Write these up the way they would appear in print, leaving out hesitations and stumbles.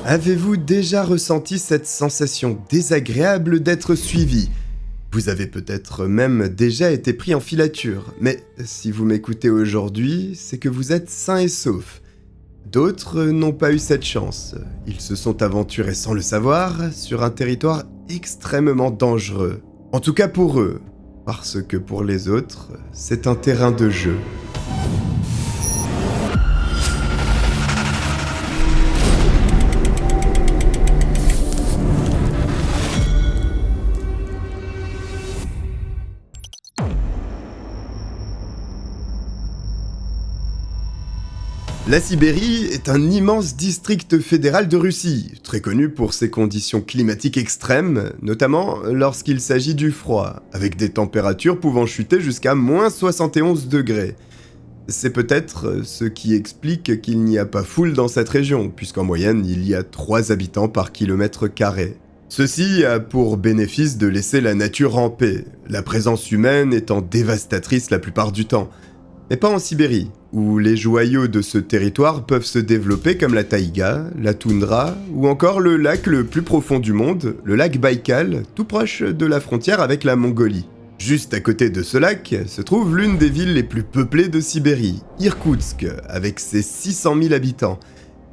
Avez-vous déjà ressenti cette sensation désagréable d'être suivi ? Vous avez peut-être même déjà été pris en filature, mais si vous m'écoutez aujourd'hui, c'est que vous êtes sain et sauf. D'autres n'ont pas eu cette chance. Ils se sont aventurés sans le savoir sur un territoire extrêmement dangereux. En tout cas pour eux, parce que pour les autres, c'est un terrain de jeu. La Sibérie est un immense district fédéral de Russie, très connu pour ses conditions climatiques extrêmes, notamment lorsqu'il s'agit du froid, avec des températures pouvant chuter jusqu'à -71 degrés. C'est peut-être ce qui explique qu'il n'y a pas foule dans cette région, puisqu'en moyenne il y a 3 habitants par kilomètre carré. Ceci a pour bénéfice de laisser la nature en paix, la présence humaine étant dévastatrice la plupart du temps. Mais pas en Sibérie, où les joyaux de ce territoire peuvent se développer comme la taïga, la toundra, ou encore le lac le plus profond du monde, le lac Baïkal, tout proche de la frontière avec la Mongolie. Juste à côté de ce lac se trouve l'une des villes les plus peuplées de Sibérie, Irkoutsk, avec ses 600 000 habitants.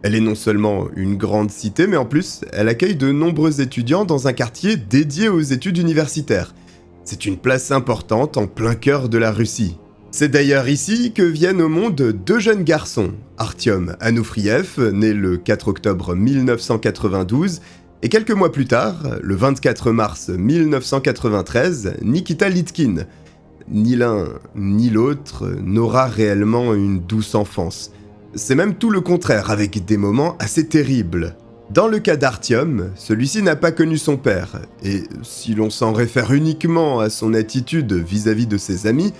Elle est non seulement une grande cité, mais en plus, elle accueille de nombreux étudiants dans un quartier dédié aux études universitaires. C'est une place importante en plein cœur de la Russie. C'est d'ailleurs ici que viennent au monde 2 jeunes garçons, Artyom Anoufriev, né le 4 octobre 1992, et quelques mois plus tard, le 24 mars 1993, Nikita Litkin. Ni l'un ni l'autre n'aura réellement une douce enfance. C'est même tout le contraire, avec des moments assez terribles. Dans le cas d'Artyom, celui-ci n'a pas connu son père, et si l'on s'en réfère uniquement à son attitude vis-à-vis de ses amis,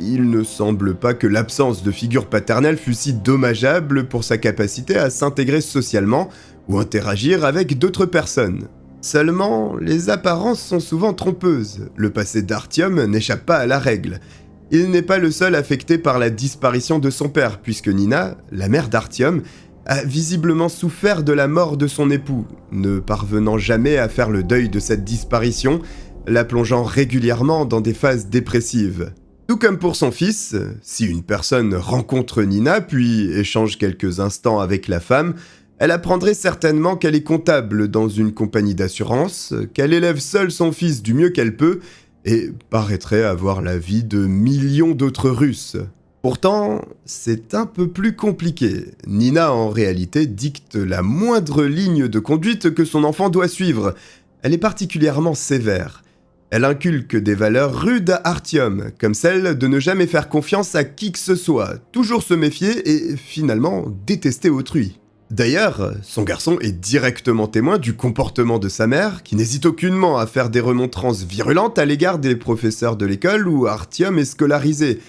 il ne semble pas que l'absence de figure paternelle fût si dommageable pour sa capacité à s'intégrer socialement ou interagir avec d'autres personnes. Seulement, les apparences sont souvent trompeuses. Le passé d'Artyom n'échappe pas à la règle. Il n'est pas le seul affecté par la disparition de son père, puisque Nina, la mère d'Artyom, a visiblement souffert de la mort de son époux, ne parvenant jamais à faire le deuil de cette disparition, la plongeant régulièrement dans des phases dépressives. Tout comme pour son fils, si une personne rencontre Nina puis échange quelques instants avec la femme, elle apprendrait certainement qu'elle est comptable dans une compagnie d'assurance, qu'elle élève seule son fils du mieux qu'elle peut et paraîtrait avoir la vie de millions d'autres Russes. Pourtant, c'est un peu plus compliqué. Nina, en réalité, dicte la moindre ligne de conduite que son enfant doit suivre. Elle est particulièrement sévère. Elle inculque des valeurs rudes à Artyom, comme celle de ne jamais faire confiance à qui que ce soit, toujours se méfier et finalement détester autrui. D'ailleurs, son garçon est directement témoin du comportement de sa mère, qui n'hésite aucunement à faire des remontrances virulentes à l'égard des professeurs de l'école où Artyom est scolarisé,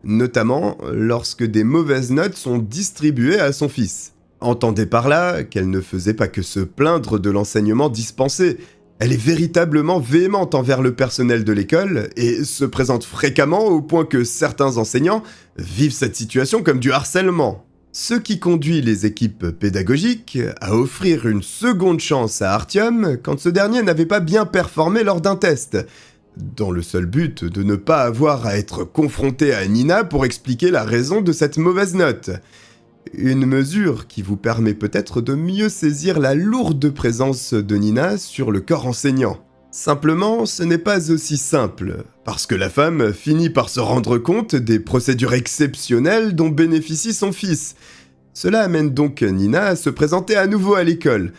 notamment lorsque des mauvaises notes sont distribuées à son fils. Entendez par là qu'elle ne faisait pas que se plaindre de l'enseignement dispensé. Elle est véritablement véhémente envers le personnel de l'école et se présente fréquemment au point que certains enseignants vivent cette situation comme du harcèlement. Ce qui conduit les équipes pédagogiques à offrir une seconde chance à Artyom quand ce dernier n'avait pas bien performé lors d'un test, dans le seul but de ne pas avoir à être confronté à Nina pour expliquer la raison de cette mauvaise note. Une mesure qui vous permet peut-être de mieux saisir la lourde présence de Nina sur le corps enseignant. Simplement, ce n'est pas aussi simple, parce que la femme finit par se rendre compte des procédures exceptionnelles dont bénéficie son fils. Cela amène donc Nina à se présenter à nouveau à l'école.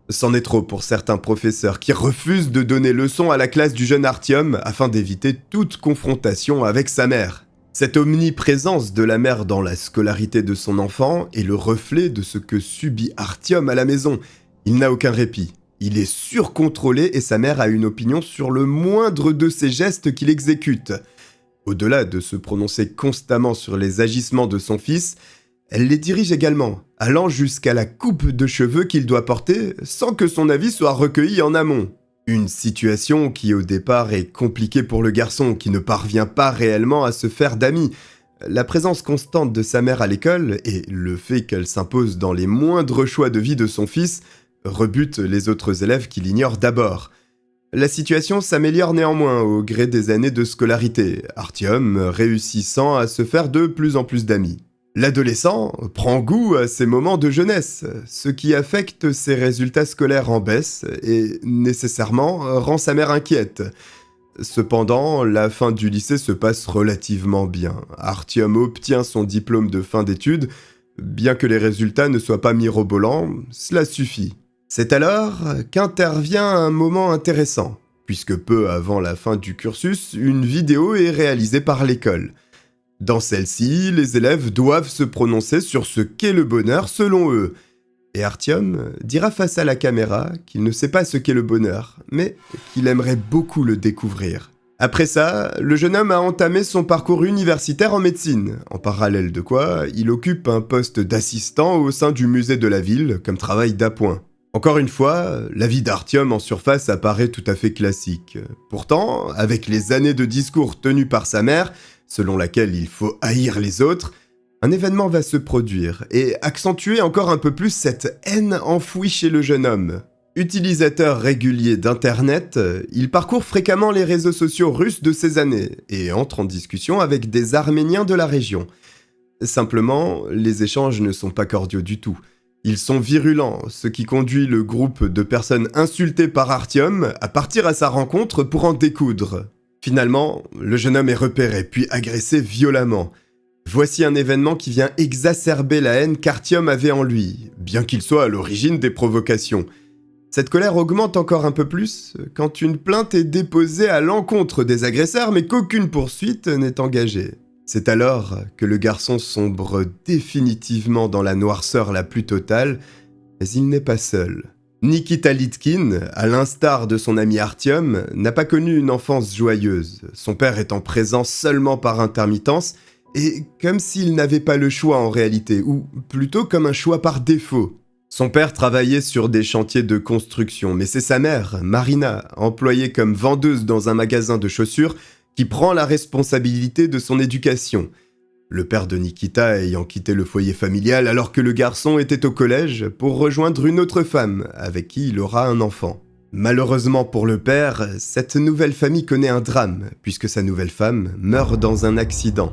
C'en est trop pour certains professeurs qui refusent de donner leçon à la classe du jeune Artyom afin d'éviter toute confrontation avec sa mère. Cette omniprésence de la mère dans la scolarité de son enfant est le reflet de ce que subit Artyom à la maison. Il n'a aucun répit. Il est surcontrôlé et sa mère a une opinion sur le moindre de ses gestes qu'il exécute. Au-delà de se prononcer constamment sur les agissements de son fils, elle les dirige également, allant jusqu'à la coupe de cheveux qu'il doit porter sans que son avis soit recueilli en amont. Une situation qui au départ est compliquée pour le garçon qui ne parvient pas réellement à se faire d'amis. La présence constante de sa mère à l'école et le fait qu'elle s'impose dans les moindres choix de vie de son fils rebute les autres élèves qui l'ignorent d'abord. La situation s'améliore néanmoins au gré des années de scolarité, Artyom réussissant à se faire de plus en plus d'amis. L'adolescent prend goût à ses moments de jeunesse, ce qui affecte ses résultats scolaires en baisse et nécessairement rend sa mère inquiète. Cependant, la fin du lycée se passe relativement bien. Artyom obtient son diplôme de fin d'études. Bien que les résultats ne soient pas mirobolants, cela suffit. C'est alors qu'intervient un moment intéressant, puisque peu avant la fin du cursus, une vidéo est réalisée par l'école. Dans celle-ci, les élèves doivent se prononcer sur ce qu'est le bonheur selon eux. Et Artyom dira face à la caméra qu'il ne sait pas ce qu'est le bonheur, mais qu'il aimerait beaucoup le découvrir. Après ça, le jeune homme a entamé son parcours universitaire en médecine, en parallèle de quoi il occupe un poste d'assistant au sein du musée de la ville comme travail d'appoint. Encore une fois, la vie d'Artyom en surface apparaît tout à fait classique. Pourtant, avec les années de discours tenus par sa mère, selon laquelle il faut haïr les autres, un événement va se produire et accentuer encore un peu plus cette haine enfouie chez le jeune homme. Utilisateur régulier d'Internet, il parcourt fréquemment les réseaux sociaux russes de ces années et entre en discussion avec des Arméniens de la région. Simplement, les échanges ne sont pas cordiaux du tout. Ils sont virulents, ce qui conduit le groupe de personnes insultées par Artyom à partir à sa rencontre pour en découdre. Finalement, le jeune homme est repéré puis agressé violemment. Voici un événement qui vient exacerber la haine qu'Artyom avait en lui, bien qu'il soit à l'origine des provocations. Cette colère augmente encore un peu plus quand une plainte est déposée à l'encontre des agresseurs mais qu'aucune poursuite n'est engagée. C'est alors que le garçon sombre définitivement dans la noirceur la plus totale, mais il n'est pas seul. Nikita Litkin, à l'instar de son ami Artyom, n'a pas connu une enfance joyeuse, son père étant présent seulement par intermittence, et comme s'il n'avait pas le choix en réalité, ou plutôt comme un choix par défaut. Son père travaillait sur des chantiers de construction, mais c'est sa mère, Marina, employée comme vendeuse dans un magasin de chaussures, qui prend la responsabilité de son éducation. Le père de Nikita ayant quitté le foyer familial alors que le garçon était au collège pour rejoindre une autre femme avec qui il aura un enfant. Malheureusement pour le père, cette nouvelle famille connaît un drame puisque sa nouvelle femme meurt dans un accident.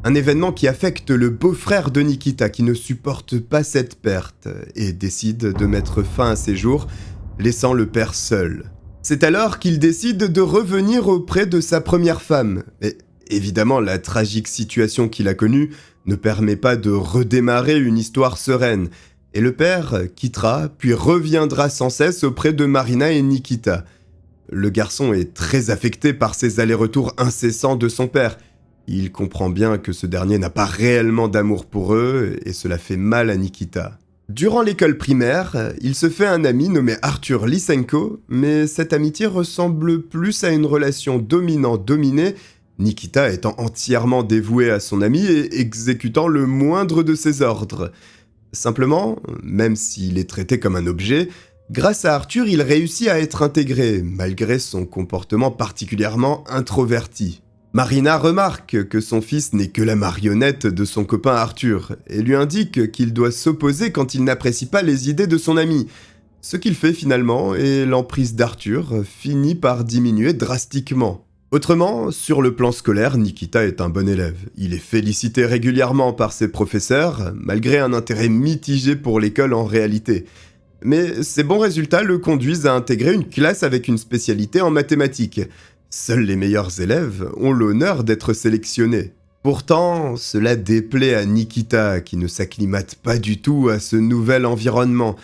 Un événement qui affecte le beau-frère de Nikita qui ne supporte pas cette perte et décide de mettre fin à ses jours, laissant le père seul. C'est alors qu'il décide de revenir auprès de sa première femme. Mais évidemment, la tragique situation qu'il a connue ne permet pas de redémarrer une histoire sereine. Et le père quittera, puis reviendra sans cesse auprès de Marina et Nikita. Le garçon est très affecté par ces allers-retours incessants de son père. Il comprend bien que ce dernier n'a pas réellement d'amour pour eux, et cela fait mal à Nikita. Durant l'école primaire, il se fait un ami nommé Arthur Lysenko, mais cette amitié ressemble plus à une relation dominant-dominé, Nikita étant entièrement dévoué à son ami et exécutant le moindre de ses ordres. Simplement, même s'il est traité comme un objet, grâce à Arthur, il réussit à être intégré, malgré son comportement particulièrement introverti. Marina remarque que son fils n'est que la marionnette de son copain Arthur et lui indique qu'il doit s'opposer quand il n'apprécie pas les idées de son ami. Ce qu'il fait finalement et l'emprise d'Arthur finit par diminuer drastiquement. Autrement, sur le plan scolaire, Nikita est un bon élève. Il est félicité régulièrement par ses professeurs, malgré un intérêt mitigé pour l'école en réalité. Mais ses bons résultats le conduisent à intégrer une classe avec une spécialité en mathématiques. Seuls les meilleurs élèves ont l'honneur d'être sélectionnés. Pourtant, cela déplaît à Nikita, qui ne s'acclimate pas du tout à ce nouvel environnement.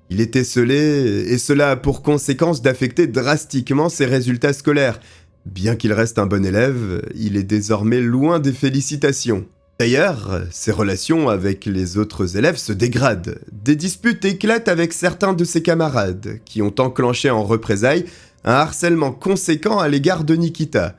Il est esseulé, et cela a pour conséquence d'affecter drastiquement ses résultats scolaires. Bien qu'il reste un bon élève, il est désormais loin des félicitations. D'ailleurs, ses relations avec les autres élèves se dégradent. Des disputes éclatent avec certains de ses camarades, qui ont enclenché en représailles un harcèlement conséquent à l'égard de Nikita.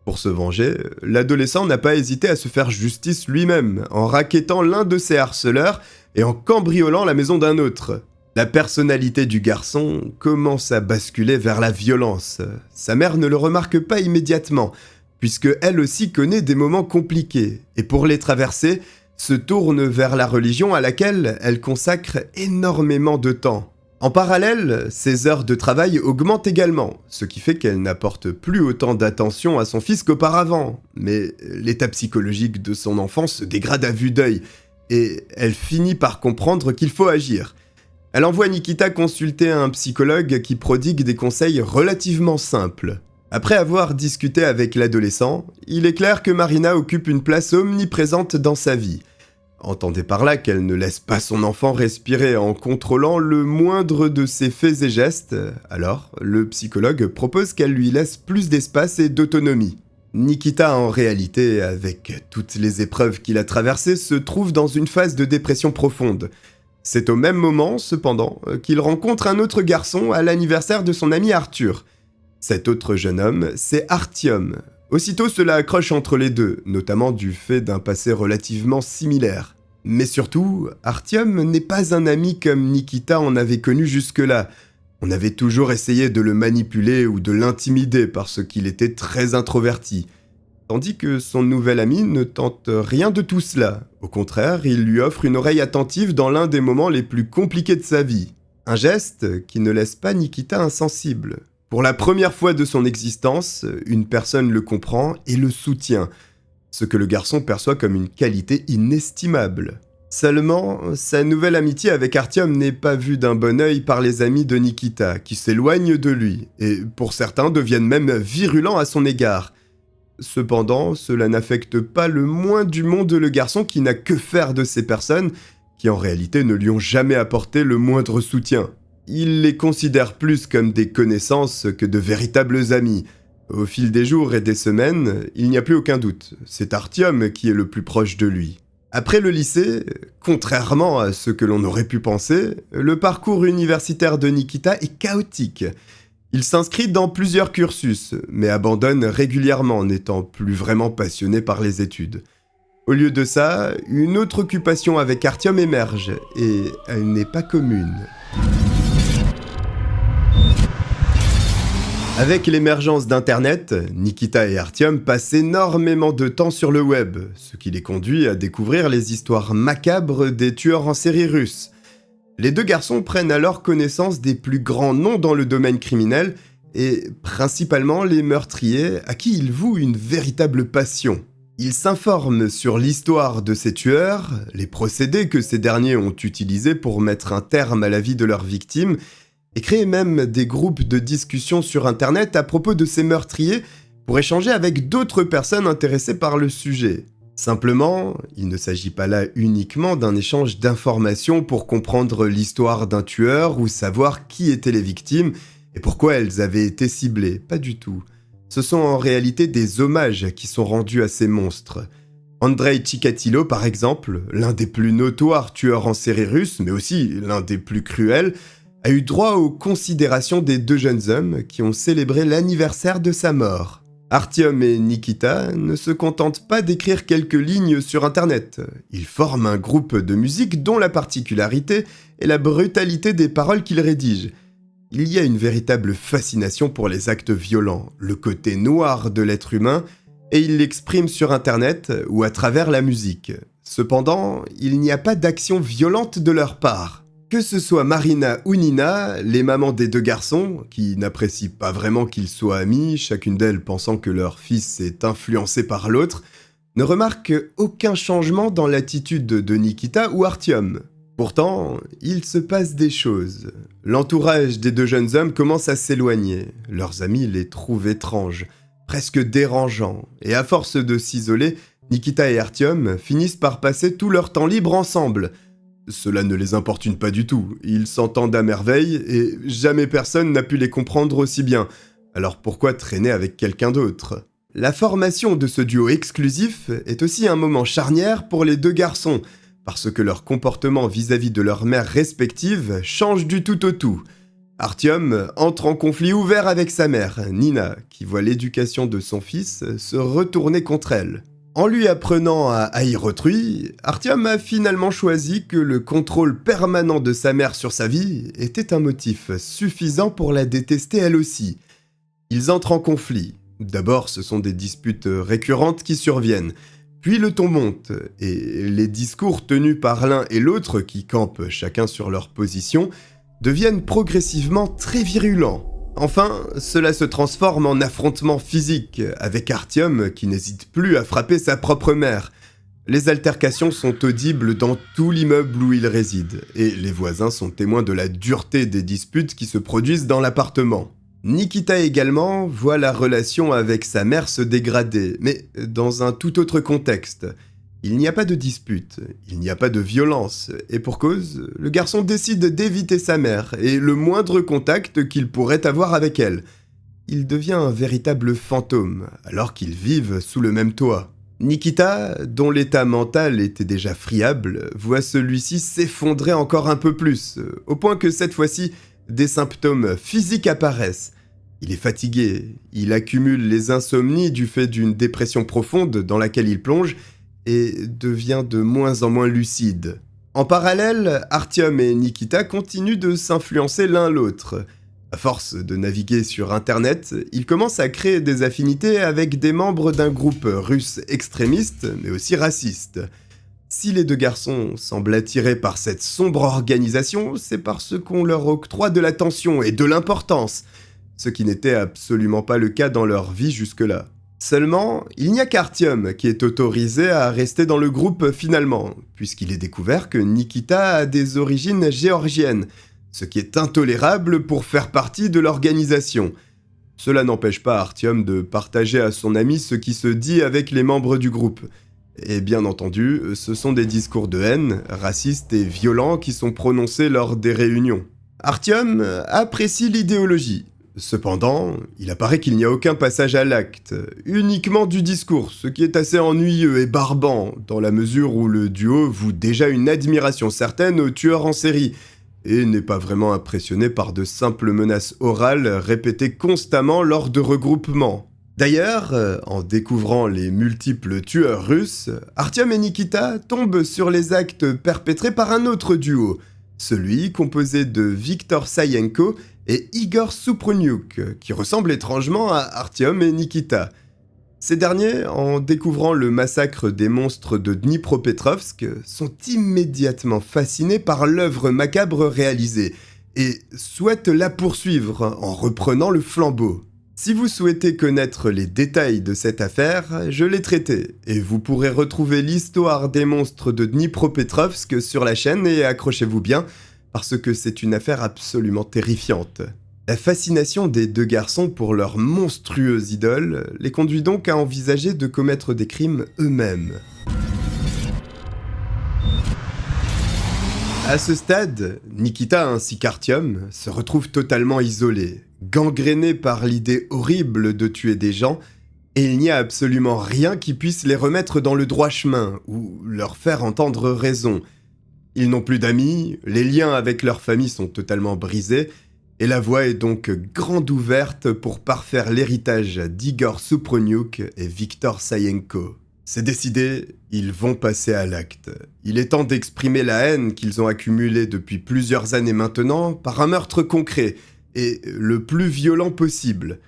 Pour se venger, l'adolescent n'a pas hésité à se faire justice lui-même, en rackettant l'un de ses harceleurs et en cambriolant la maison d'un autre. La personnalité du garçon commence à basculer vers la violence. Sa mère ne le remarque pas immédiatement, puisque elle aussi connaît des moments compliqués, et pour les traverser, se tourne vers la religion à laquelle elle consacre énormément de temps. En parallèle, ses heures de travail augmentent également, ce qui fait qu'elle n'apporte plus autant d'attention à son fils qu'auparavant. Mais l'état psychologique de son enfant se dégrade à vue d'œil, et elle finit par comprendre qu'il faut agir. Elle envoie Nikita consulter un psychologue qui prodigue des conseils relativement simples. Après avoir discuté avec l'adolescent, il est clair que Marina occupe une place omniprésente dans sa vie. Entendez par là qu'elle ne laisse pas son enfant respirer en contrôlant le moindre de ses faits et gestes, alors le psychologue propose qu'elle lui laisse plus d'espace et d'autonomie. Nikita, en réalité, avec toutes les épreuves qu'il a traversées, se trouve dans une phase de dépression profonde. C'est au même moment, cependant, qu'il rencontre un autre garçon à l'anniversaire de son ami Arthur. Cet autre jeune homme, c'est Artyom. Aussitôt, cela accroche entre les deux, notamment du fait d'un passé relativement similaire. Mais surtout, Artyom n'est pas un ami comme Nikita en avait connu jusque-là. On avait toujours essayé de le manipuler ou de l'intimider parce qu'il était très introverti. Tandis que son nouvel ami ne tente rien de tout cela. Au contraire, il lui offre une oreille attentive dans l'un des moments les plus compliqués de sa vie. Un geste qui ne laisse pas Nikita insensible. Pour la première fois de son existence, une personne le comprend et le soutient, ce que le garçon perçoit comme une qualité inestimable. Seulement, sa nouvelle amitié avec Artyom n'est pas vue d'un bon œil par les amis de Nikita, qui s'éloignent de lui, et pour certains deviennent même virulents à son égard. Cependant, cela n'affecte pas le moins du monde le garçon qui n'a que faire de ces personnes, qui en réalité ne lui ont jamais apporté le moindre soutien. Il les considère plus comme des connaissances que de véritables amis. Au fil des jours et des semaines, il n'y a plus aucun doute, c'est Artyom qui est le plus proche de lui. Après le lycée, contrairement à ce que l'on aurait pu penser, le parcours universitaire de Nikita est chaotique. Il s'inscrit dans plusieurs cursus, mais abandonne régulièrement, n'étant plus vraiment passionné par les études. Au lieu de ça, une autre occupation avec Artyom émerge, et elle n'est pas commune. Avec l'émergence d'Internet, Nikita et Artyom passent énormément de temps sur le web, ce qui les conduit à découvrir les histoires macabres des tueurs en série russes. Les deux garçons prennent alors connaissance des plus grands noms dans le domaine criminel, et principalement les meurtriers à qui ils vouent une véritable passion. Ils s'informent sur l'histoire de ces tueurs, les procédés que ces derniers ont utilisés pour mettre un terme à la vie de leurs victimes, et créent même des groupes de discussion sur Internet à propos de ces meurtriers pour échanger avec d'autres personnes intéressées par le sujet. Simplement, il ne s'agit pas là uniquement d'un échange d'informations pour comprendre l'histoire d'un tueur ou savoir qui étaient les victimes et pourquoi elles avaient été ciblées, pas du tout. Ce sont en réalité des hommages qui sont rendus à ces monstres. Andrei Chikatilo, par exemple, l'un des plus notoires tueurs en série russes, mais aussi l'un des plus cruels, a eu droit aux considérations des deux jeunes hommes qui ont célébré l'anniversaire de sa mort. Artyom et Nikita ne se contentent pas d'écrire quelques lignes sur Internet. Ils forment un groupe de musique dont la particularité est la brutalité des paroles qu'ils rédigent. Il y a une véritable fascination pour les actes violents, le côté noir de l'être humain, et ils l'expriment sur Internet ou à travers la musique. Cependant, il n'y a pas d'action violente de leur part. Que ce soit Marina ou Nina, les mamans des deux garçons, qui n'apprécient pas vraiment qu'ils soient amis, chacune d'elles pensant que leur fils est influencé par l'autre, ne remarquent aucun changement dans l'attitude de Nikita ou Artyom. Pourtant, il se passe des choses. L'entourage des deux jeunes hommes commence à s'éloigner. Leurs amis les trouvent étranges, presque dérangeants, et à force de s'isoler, Nikita et Artyom finissent par passer tout leur temps libre ensemble. Cela ne les importune pas du tout, ils s'entendent à merveille et jamais personne n'a pu les comprendre aussi bien, alors pourquoi traîner avec quelqu'un d'autre ? La formation de ce duo exclusif est aussi un moment charnière pour les deux garçons, parce que leur comportement vis-à-vis de leurs mères respectives change du tout au tout. Artyom entre en conflit ouvert avec sa mère, Nina, qui voit l'éducation de son fils se retourner contre elle. En lui apprenant à haïr autrui, Artyom a finalement choisi que le contrôle permanent de sa mère sur sa vie était un motif suffisant pour la détester elle aussi. Ils entrent en conflit. D'abord, ce sont des disputes récurrentes qui surviennent. Puis le ton monte, et les discours tenus par l'un et l'autre, qui campent chacun sur leur position, deviennent progressivement très virulents. Enfin, cela se transforme en affrontement physique, avec Artyom qui n'hésite plus à frapper sa propre mère. Les altercations sont audibles dans tout l'immeuble où il réside, et les voisins sont témoins de la dureté des disputes qui se produisent dans l'appartement. Nikita également voit la relation avec sa mère se dégrader, mais dans un tout autre contexte. Il n'y a pas de dispute, il n'y a pas de violence, et pour cause, le garçon décide d'éviter sa mère et le moindre contact qu'il pourrait avoir avec elle. Il devient un véritable fantôme, alors qu'ils vivent sous le même toit. Nikita, dont l'état mental était déjà friable, voit celui-ci s'effondrer encore un peu plus, au point que cette fois-ci, des symptômes physiques apparaissent. Il est fatigué, il accumule les insomnies du fait d'une dépression profonde dans laquelle il plonge, et devient de moins en moins lucide. En parallèle, Artyom et Nikita continuent de s'influencer l'un l'autre. À force de naviguer sur Internet, ils commencent à créer des affinités avec des membres d'un groupe russe extrémiste, mais aussi raciste. Si les deux garçons semblent attirés par cette sombre organisation, c'est parce qu'on leur octroie de l'attention et de l'importance, ce qui n'était absolument pas le cas dans leur vie jusque-là. Seulement, il n'y a qu'Artyom qui est autorisé à rester dans le groupe finalement, puisqu'il est découvert que Nikita a des origines géorgiennes, ce qui est intolérable pour faire partie de l'organisation. Cela n'empêche pas Artyom de partager à son ami ce qui se dit avec les membres du groupe. Et bien entendu, ce sont des discours de haine, racistes et violents qui sont prononcés lors des réunions. Artyom apprécie l'idéologie. Cependant, il apparaît qu'il n'y a aucun passage à l'acte, uniquement du discours, ce qui est assez ennuyeux et barbant, dans la mesure où le duo voue déjà une admiration certaine au tueur en série, et n'est pas vraiment impressionné par de simples menaces orales répétées constamment lors de regroupements. D'ailleurs, en découvrant les multiples tueurs russes, Artyom et Nikita tombent sur les actes perpétrés par un autre duo, celui composé de Viktor Sayenko et Igor Suproniuk, qui ressemble étrangement à Artyom et Nikita. Ces derniers, en découvrant le massacre des monstres de Dnipropetrovsk, sont immédiatement fascinés par l'œuvre macabre réalisée et souhaitent la poursuivre en reprenant le flambeau. Si vous souhaitez connaître les détails de cette affaire, je l'ai traité, et vous pourrez retrouver l'histoire des monstres de Dnipropetrovsk sur la chaîne et accrochez-vous bien, parce que c'est une affaire absolument terrifiante. La fascination des deux garçons pour leur monstrueuse idole les conduit donc à envisager de commettre des crimes eux-mêmes. À ce stade, Nikita ainsi qu'Artyom se retrouvent totalement isolés, gangrénés par l'idée horrible de tuer des gens, et il n'y a absolument rien qui puisse les remettre dans le droit chemin ou leur faire entendre raison. Ils n'ont plus d'amis, les liens avec leur famille sont totalement brisés, et la voie est donc grande ouverte pour parfaire l'héritage d'Igor Suproniuk et Viktor Sayenko. C'est décidé, ils vont passer à l'acte. Il est temps d'exprimer la haine qu'ils ont accumulée depuis plusieurs années maintenant par un meurtre concret, et le plus violent possible.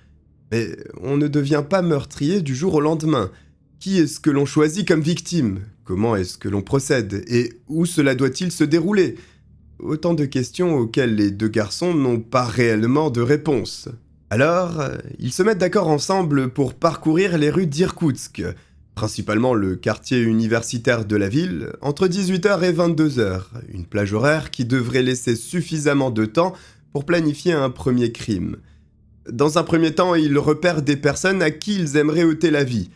Mais on ne devient pas meurtrier du jour au lendemain. Qui est-ce que l'on choisit comme victime ? Comment est-ce que l'on procède ? Et où cela doit-il se dérouler ? Autant de questions auxquelles les deux garçons n'ont pas réellement de réponse. Alors, ils se mettent d'accord ensemble pour parcourir les rues d'Irkoutsk, principalement le quartier universitaire de la ville, entre 18h et 22h, une plage horaire qui devrait laisser suffisamment de temps pour planifier un premier crime. Dans un premier temps, ils repèrent des personnes à qui ils aimeraient ôter la vie.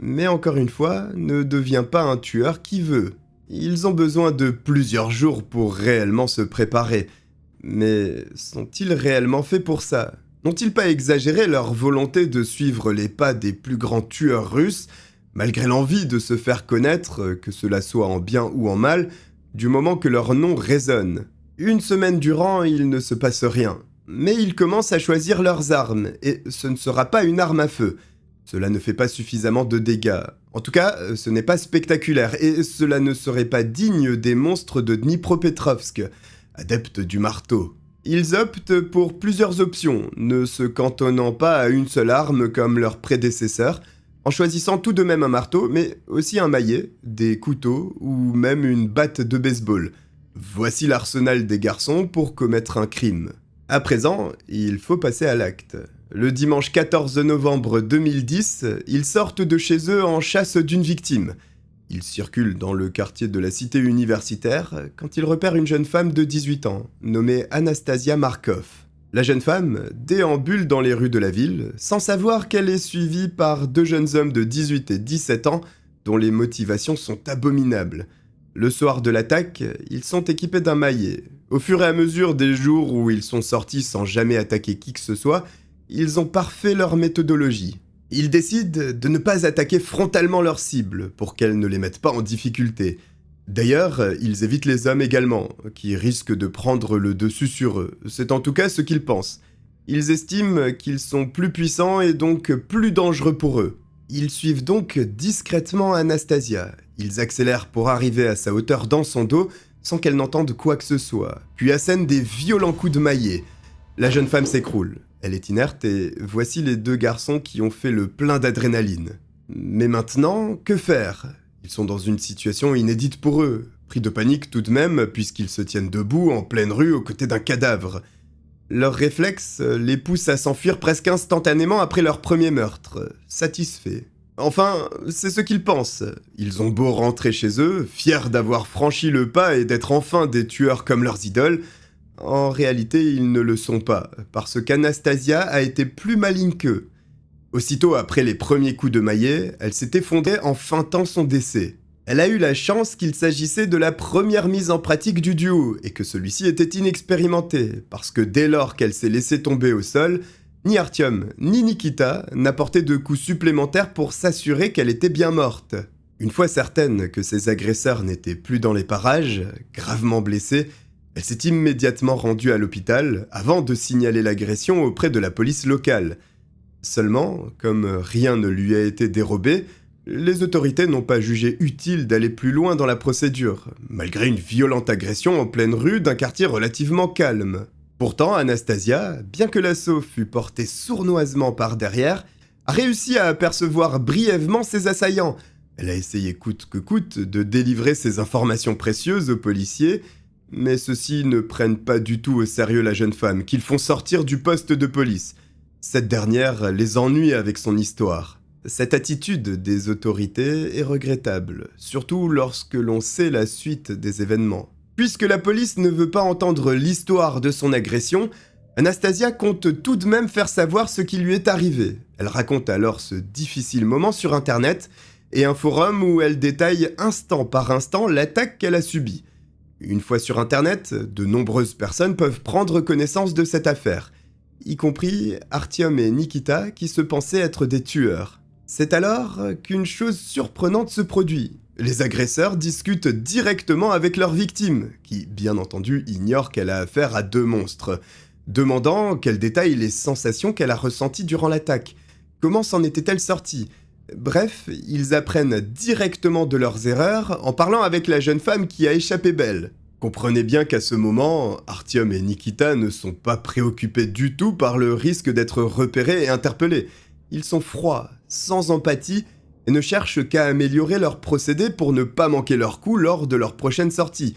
Mais encore une fois, ne devient pas un tueur qui veut. Ils ont besoin de plusieurs jours pour réellement se préparer. Mais sont-ils réellement faits pour ça ? N'ont-ils pas exagéré leur volonté de suivre les pas des plus grands tueurs russes, malgré l'envie de se faire connaître, que cela soit en bien ou en mal, du moment que leur nom résonne ? Une semaine durant, il ne se passe rien. Mais ils commencent à choisir leurs armes, et ce ne sera pas une arme à feu. Cela ne fait pas suffisamment de dégâts. En tout cas, ce n'est pas spectaculaire, et cela ne serait pas digne des monstres de Dnipropetrovsk, adeptes du marteau. Ils optent pour plusieurs options, ne se cantonnant pas à une seule arme comme leurs prédécesseurs, en choisissant tout de même un marteau, mais aussi un maillet, des couteaux ou même une batte de baseball. Voici l'arsenal des garçons pour commettre un crime. À présent, il faut passer à l'acte. Le dimanche 14 novembre 2010, ils sortent de chez eux en chasse d'une victime. Ils circulent dans le quartier de la cité universitaire quand ils repèrent une jeune femme de 18 ans, nommée Anastasia Markov. La jeune femme déambule dans les rues de la ville, sans savoir qu'elle est suivie par deux jeunes hommes de 18 et 17 ans, dont les motivations sont abominables. Le soir de l'attaque, ils sont équipés d'un maillet. Au fur et à mesure des jours où ils sont sortis sans jamais attaquer qui que ce soit, ils ont parfait leur méthodologie. Ils décident de ne pas attaquer frontalement leur cible pour qu'elle ne les mette pas en difficulté. D'ailleurs, ils évitent les hommes également, qui risquent de prendre le dessus sur eux. C'est en tout cas ce qu'ils pensent. Ils estiment qu'ils sont plus puissants et donc plus dangereux pour eux. Ils suivent donc discrètement Anastasia. Ils accélèrent pour arriver à sa hauteur dans son dos sans qu'elle n'entende quoi que ce soit, puis assènent des violents coups de maillet. La jeune femme s'écroule. Elle est inerte et voici les deux garçons qui ont fait le plein d'adrénaline. Mais maintenant, que faire ? Ils sont dans une situation inédite pour eux, pris de panique tout de même puisqu'ils se tiennent debout en pleine rue aux côtés d'un cadavre. Leur réflexe les pousse à s'enfuir presque instantanément après leur premier meurtre, satisfaits. Enfin, c'est ce qu'ils pensent. Ils ont beau rentrer chez eux, fiers d'avoir franchi le pas et d'être enfin des tueurs comme leurs idoles, en réalité ils ne le sont pas, parce qu'Anastasia a été plus maligne qu'eux. Aussitôt après les premiers coups de maillet, elle s'est effondrée en feintant son décès. Elle a eu la chance qu'il s'agissait de la première mise en pratique du duo et que celui-ci était inexpérimenté, parce que dès lors qu'elle s'est laissée tomber au sol, ni Artyom ni Nikita n'apportaient de coups supplémentaires pour s'assurer qu'elle était bien morte. Une fois certaine que ses agresseurs n'étaient plus dans les parages, gravement blessés, elle s'est immédiatement rendue à l'hôpital avant de signaler l'agression auprès de la police locale. Seulement, comme rien ne lui a été dérobé, les autorités n'ont pas jugé utile d'aller plus loin dans la procédure, malgré une violente agression en pleine rue d'un quartier relativement calme. Pourtant, Anastasia, bien que l'assaut fût porté sournoisement par derrière, a réussi à apercevoir brièvement ses assaillants. Elle a essayé coûte que coûte de délivrer ses informations précieuses aux policiers, mais ceux-ci ne prennent pas du tout au sérieux la jeune femme, qu'ils font sortir du poste de police. Cette dernière les ennuie avec son histoire. Cette attitude des autorités est regrettable, surtout lorsque l'on sait la suite des événements. Puisque la police ne veut pas entendre l'histoire de son agression, Anastasia compte tout de même faire savoir ce qui lui est arrivé. Elle raconte alors ce difficile moment sur Internet et un forum où elle détaille instant par instant l'attaque qu'elle a subie. Une fois sur Internet, de nombreuses personnes peuvent prendre connaissance de cette affaire, y compris Artyom et Nikita qui se pensaient être des tueurs. C'est alors qu'une chose surprenante se produit. Les agresseurs discutent directement avec leur victime, qui, bien entendu, ignore qu'elle a affaire à deux monstres, demandant qu'elle détaille les sensations qu'elle a ressenties durant l'attaque. Comment s'en était-elle sortie ? Bref, ils apprennent directement de leurs erreurs en parlant avec la jeune femme qui a échappé belle. Comprenez bien qu'à ce moment, Artyom et Nikita ne sont pas préoccupés du tout par le risque d'être repérés et interpellés. Ils sont froids, sans empathie, et ne cherchent qu'à améliorer leur procédé pour ne pas manquer leur coup lors de leur prochaine sortie.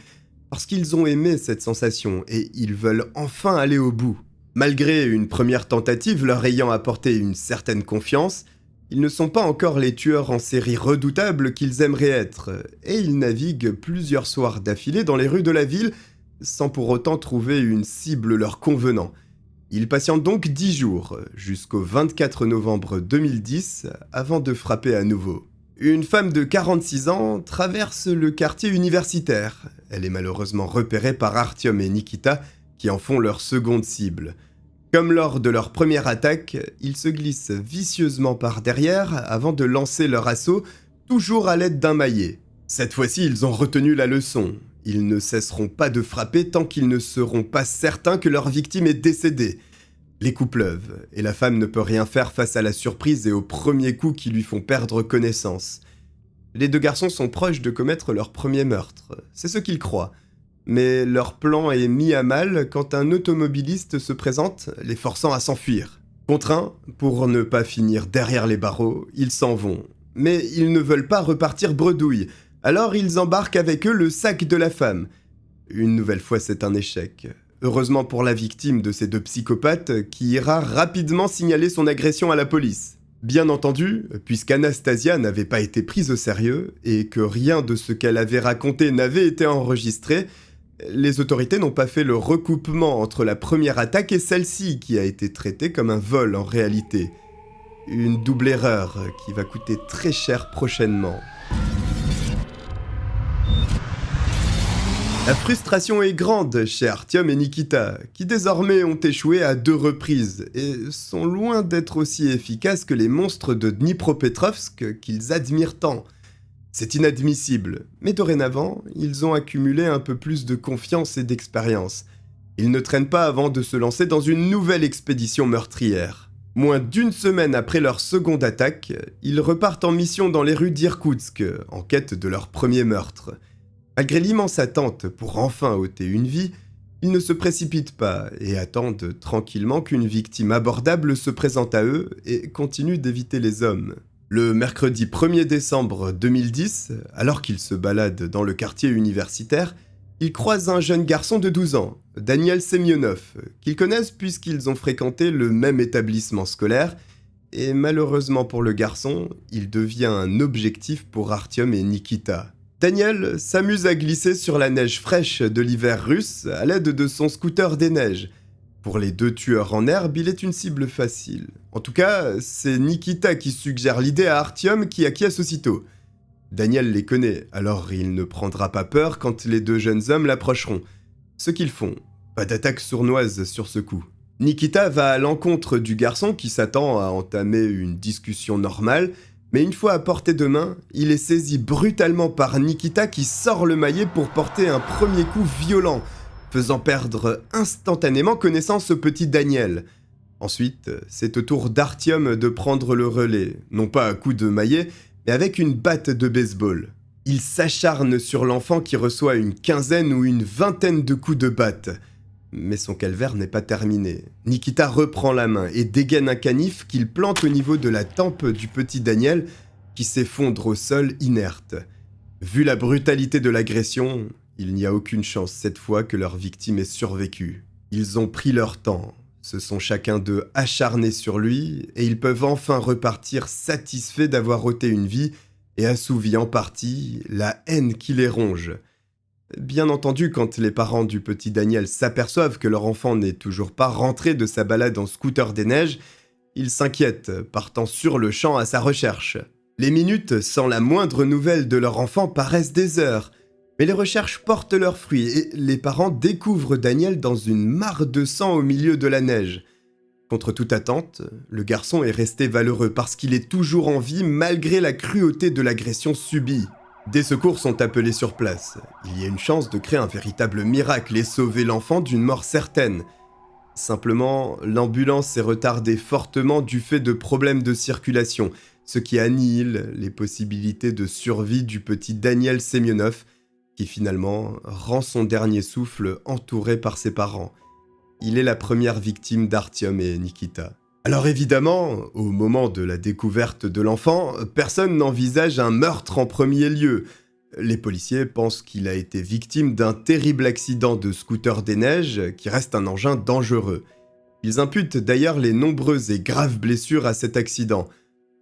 Parce qu'ils ont aimé cette sensation et ils veulent enfin aller au bout. Malgré une première tentative leur ayant apporté une certaine confiance, ils ne sont pas encore les tueurs en série redoutables qu'ils aimeraient être, et ils naviguent plusieurs soirs d'affilée dans les rues de la ville sans pour autant trouver une cible leur convenant. Ils patientent donc 10 jours, jusqu'au 24 novembre 2010, avant de frapper à nouveau. Une femme de 46 ans traverse le quartier universitaire. Elle est malheureusement repérée par Artyom et Nikita, qui en font leur seconde cible. Comme lors de leur première attaque, ils se glissent vicieusement par derrière avant de lancer leur assaut, toujours à l'aide d'un maillet. Cette fois-ci, ils ont retenu la leçon. Ils ne cesseront pas de frapper tant qu'ils ne seront pas certains que leur victime est décédée. Les coups pleuvent, et la femme ne peut rien faire face à la surprise et aux premiers coups qui lui font perdre connaissance. Les deux garçons sont proches de commettre leur premier meurtre, c'est ce qu'ils croient. Mais leur plan est mis à mal quand un automobiliste se présente, les forçant à s'enfuir. Contraints, pour ne pas finir derrière les barreaux, ils s'en vont. Mais ils ne veulent pas repartir bredouille, alors ils embarquent avec eux le sac de la femme. Une nouvelle fois, c'est un échec. Heureusement pour la victime de ces deux psychopathes, qui ira rapidement signaler son agression à la police. Bien entendu, puisqu'Anastasia n'avait pas été prise au sérieux et que rien de ce qu'elle avait raconté n'avait été enregistré, les autorités n'ont pas fait le recoupement entre la première attaque et celle-ci, qui a été traitée comme un vol en réalité. Une double erreur qui va coûter très cher prochainement. La frustration est grande chez Artyom et Nikita, qui désormais ont échoué à 2 reprises et sont loin d'être aussi efficaces que les monstres de Dnipropetrovsk qu'ils admirent tant. C'est inadmissible, mais dorénavant, ils ont accumulé un peu plus de confiance et d'expérience. Ils ne traînent pas avant de se lancer dans une nouvelle expédition meurtrière. Moins d'1 semaine après leur seconde attaque, ils repartent en mission dans les rues d'Irkoutsk, en quête de leur premier meurtre. Malgré l'immense attente pour enfin ôter une vie, ils ne se précipitent pas et attendent tranquillement qu'une victime abordable se présente à eux et continuent d'éviter les hommes. Le mercredi 1er décembre 2010, alors qu'ils se baladent dans le quartier universitaire, ils croisent un jeune garçon de 12 ans, Daniel Semyonov, qu'ils connaissent puisqu'ils ont fréquenté le même établissement scolaire, et malheureusement pour le garçon, il devient un objectif pour Artyom et Nikita. Daniel s'amuse à glisser sur la neige fraîche de l'hiver russe à l'aide de son scooter des neiges. Pour les 2 tueurs en herbe, il est une cible facile. En tout cas, c'est Nikita qui suggère l'idée à Artyom qui acquiesce aussitôt. Daniel les connaît, alors il ne prendra pas peur quand les 2 jeunes hommes l'approcheront. Ce qu'ils font, pas d'attaque sournoise sur ce coup. Nikita va à l'encontre du garçon qui s'attend à entamer une discussion normale, mais une fois à portée de main, il est saisi brutalement par Nikita qui sort le maillet pour porter un premier coup violent, faisant perdre instantanément connaissance au petit Daniel. Ensuite, c'est au tour d'Artyom de prendre le relais, non pas à coups de maillet, mais avec une batte de baseball. Il s'acharne sur l'enfant qui reçoit une 15aine ou une 20aine de coups de batte. Mais son calvaire n'est pas terminé. Nikita reprend la main et dégaine un canif qu'il plante au niveau de la tempe du petit Daniel, qui s'effondre au sol inerte. Vu la brutalité de l'agression, il n'y a aucune chance cette fois que leur victime ait survécu. Ils ont pris leur temps, se sont chacun d'eux acharnés sur lui, et ils peuvent enfin repartir satisfaits d'avoir ôté une vie et assouvi en partie la haine qui les ronge. Bien entendu, quand les parents du petit Daniel s'aperçoivent que leur enfant n'est toujours pas rentré de sa balade en scooter des neiges, ils s'inquiètent, partant sur le champ à sa recherche. Les minutes sans la moindre nouvelle de leur enfant paraissent des heures, mais les recherches portent leurs fruits et les parents découvrent Daniel dans une mare de sang au milieu de la neige. Contre toute attente, le garçon est resté valeureux parce qu'il est toujours en vie malgré la cruauté de l'agression subie. Des secours sont appelés sur place. Il y a une chance de créer un véritable miracle et sauver l'enfant d'une mort certaine. Simplement, l'ambulance est retardée fortement du fait de problèmes de circulation, ce qui annihile les possibilités de survie du petit Daniel Semyonov, qui finalement rend son dernier souffle entouré par ses parents. Il est la première victime d'Artyom et Nikita. Alors évidemment, au moment de la découverte de l'enfant, personne n'envisage un meurtre en premier lieu. Les policiers pensent qu'il a été victime d'un terrible accident de scooter des neiges qui reste un engin dangereux. Ils imputent d'ailleurs les nombreuses et graves blessures à cet accident.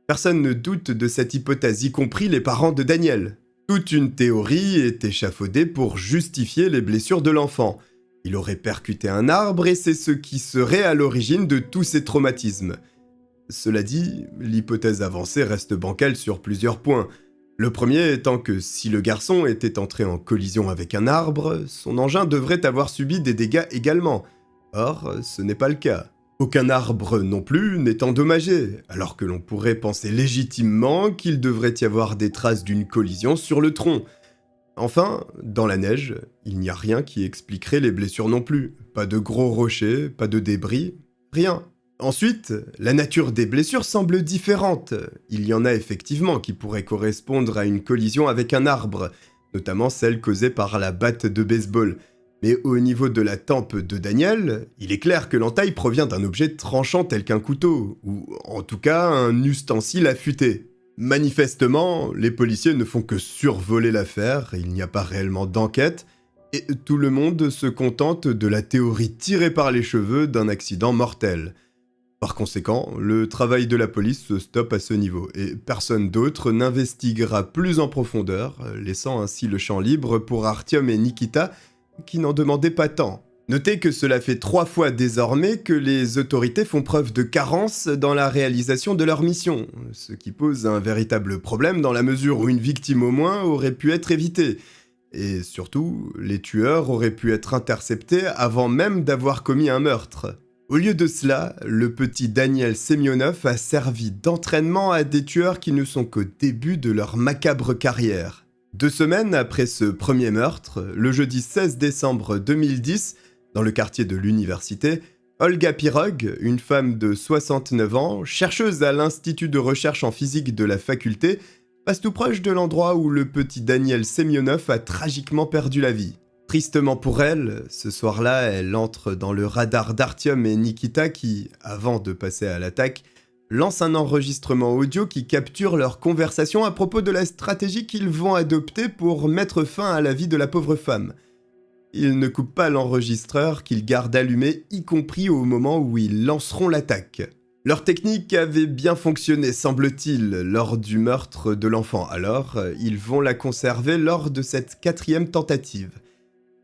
Personne ne doute de cette hypothèse, y compris les parents de Daniel. Toute une théorie est échafaudée pour justifier les blessures de l'enfant. Il aurait percuté un arbre et c'est ce qui serait à l'origine de tous ces traumatismes. Cela dit, l'hypothèse avancée reste bancale sur plusieurs points. Le premier étant que si le garçon était entré en collision avec un arbre, son engin devrait avoir subi des dégâts également. Or, ce n'est pas le cas. Aucun arbre non plus n'est endommagé, alors que l'on pourrait penser légitimement qu'il devrait y avoir des traces d'une collision sur le tronc. Enfin, dans la neige, il n'y a rien qui expliquerait les blessures non plus. Pas de gros rochers, pas de débris, rien. Ensuite, la nature des blessures semble différente. Il y en a effectivement qui pourraient correspondre à une collision avec un arbre, notamment celle causée par la batte de baseball. Mais au niveau de la tempe de Daniel, il est clair que l'entaille provient d'un objet tranchant tel qu'un couteau, ou en tout cas un ustensile affûté. Manifestement, les policiers ne font que survoler l'affaire, il n'y a pas réellement d'enquête, Et tout le monde se contente de la théorie tirée par les cheveux d'un accident mortel. Par conséquent, le travail de la police se stoppe à ce niveau, et personne d'autre n'investiguera plus en profondeur, laissant ainsi le champ libre pour Artyom et Nikita, qui n'en demandaient pas tant. Notez que cela fait 3 fois désormais que les autorités font preuve de carence dans la réalisation de leur mission, ce qui pose un véritable problème dans la mesure où une victime au moins aurait pu être évitée. Et surtout, les tueurs auraient pu être interceptés avant même d'avoir commis un meurtre. Au lieu de cela, le petit Daniel Semyonov a servi d'entraînement à des tueurs qui ne sont qu'au début de leur macabre carrière. 2 semaines après ce premier meurtre, le jeudi 16 décembre 2010, dans le quartier de l'université, Olga Pirog, une femme de 69 ans, chercheuse à l'Institut de recherche en physique de la faculté, passe tout proche de l'endroit où le petit Daniel Semyonov a tragiquement perdu la vie. Tristement pour elle, ce soir-là, elle entre dans le radar d'Artyom et Nikita qui, avant de passer à l'attaque, lancent un enregistrement audio qui capture leur conversation à propos de la stratégie qu'ils vont adopter pour mettre fin à la vie de la pauvre femme. Ils ne coupent pas l'enregistreur qu'ils gardent allumé, y compris au moment où ils lanceront l'attaque. Leur technique avait bien fonctionné, semble-t-il, lors du meurtre de l'enfant, alors ils vont la conserver lors de cette 4e tentative.